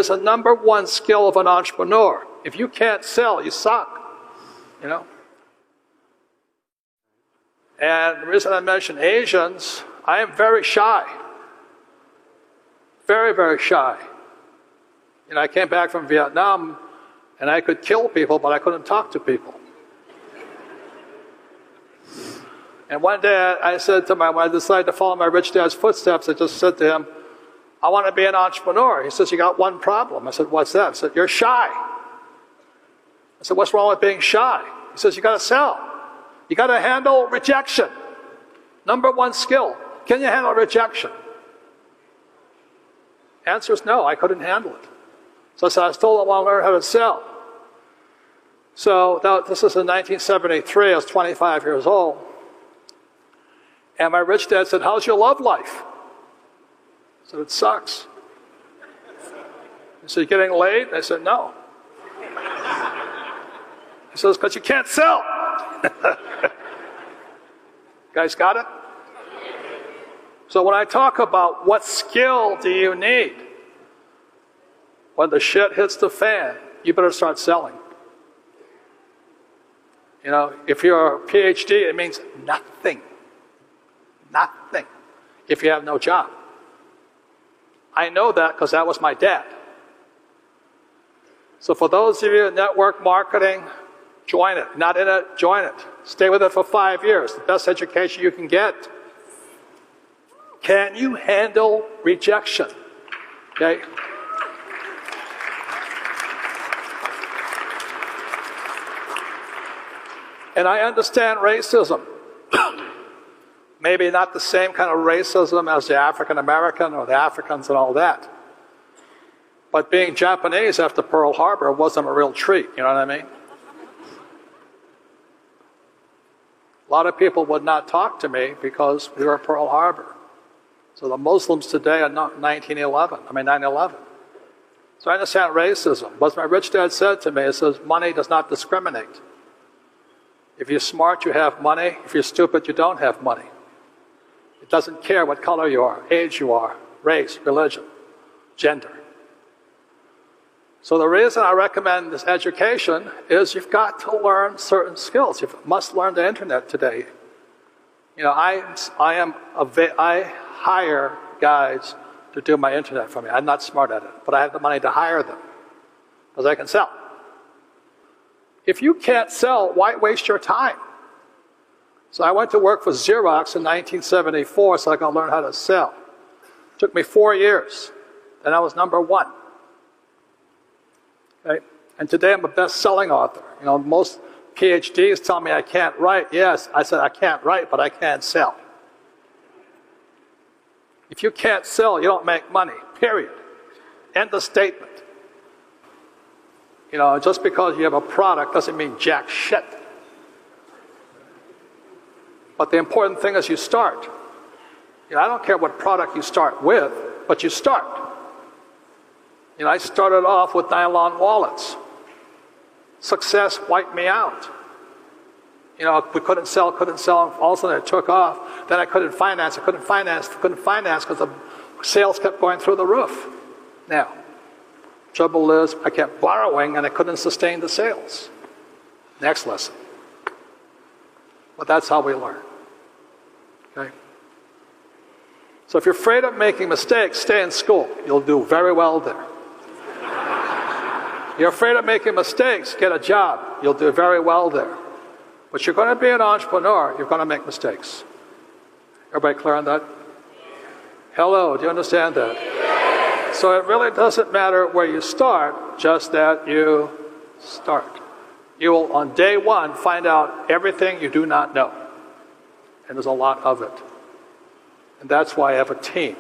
There's a number one skill of an entrepreneur. If you can't sell, you suck, you know. And the reason I mention Asians, I am very shy. Very, very shy. You know, I came back from Vietnam and I could kill people, but I couldn't talk to people. And one day I said to when I decided to follow my rich dad's footsteps, I just said to him, I want to be an entrepreneur. He says, you got one problem. I said, what's that? I said, you're shy. I said, what's wrong with being shy? He says, you got to sell. You got to handle rejection. Number one skill. Can you handle rejection? Answer is no, I couldn't handle it. So I said, I still want to learn how to sell. So this is in 1973, I was 25 years old. And my rich dad said, how's your love life? I said, it sucks. He said, you getting laid? I said, no. He says, because you can't sell. Guys got it? So when I talk about what skill do you need, when the shit hits the fan, you better start selling. You know, if you're a PhD, it means nothing. Nothing. If you have no job. I know that because that was my dad. So for those of you in network marketing, join it. Not in it, join it. Stay with it for 5 years. The best education you can get. Can you handle rejection? Okay? And I understand racism. Maybe not the same kind of racism as the African American or the Africans and all that. But being Japanese after Pearl Harbor wasn't a real treat, you know what I mean? A lot of people would not talk to me because we were at Pearl Harbor. So the Muslims today are not 9/11. So I understand racism. What my rich dad said to me, he says, money does not discriminate. If you're smart, you have money. If you're stupid, you don't have money. It doesn't care what color you are, age you are, race, religion, gender. So the reason I recommend this education is you've got to learn certain skills. You must learn the internet today. You know, I hire guys to do my internet for me. I'm not smart at it, but I have the money to hire them because I can sell. If you can't sell, why waste your time? So I went to work for Xerox in 1974 so I could learn how to sell. It took me 4 years, and I was number one. Okay? And today I'm a best-selling author. You know, most PhDs tell me I can't write. Yes, I said I can't write, but I can sell. If you can't sell, you don't make money, period. End of statement. You know, just because you have a product doesn't mean jack shit. But the important thing is you start. You know, I don't care what product you start with, but you start. You know, I started off with nylon wallets. Success wiped me out. You know, we couldn't sell, and all of a sudden it took off. Then I couldn't finance because the sales kept going through the roof. Now, trouble is, I kept borrowing and I couldn't sustain the sales. Next lesson. But that's how we learn. Okay? So if you're afraid of making mistakes, stay in school. You'll do very well there. You're afraid of making mistakes, get a job. You'll do very well there. But you're going to be an entrepreneur, you're going to make mistakes. Everybody clear on that? Hello, do you understand that? So it really doesn't matter where you start, just that you start. You will, on day one, find out everything you do not know. And there's a lot of it. And that's why I have a team.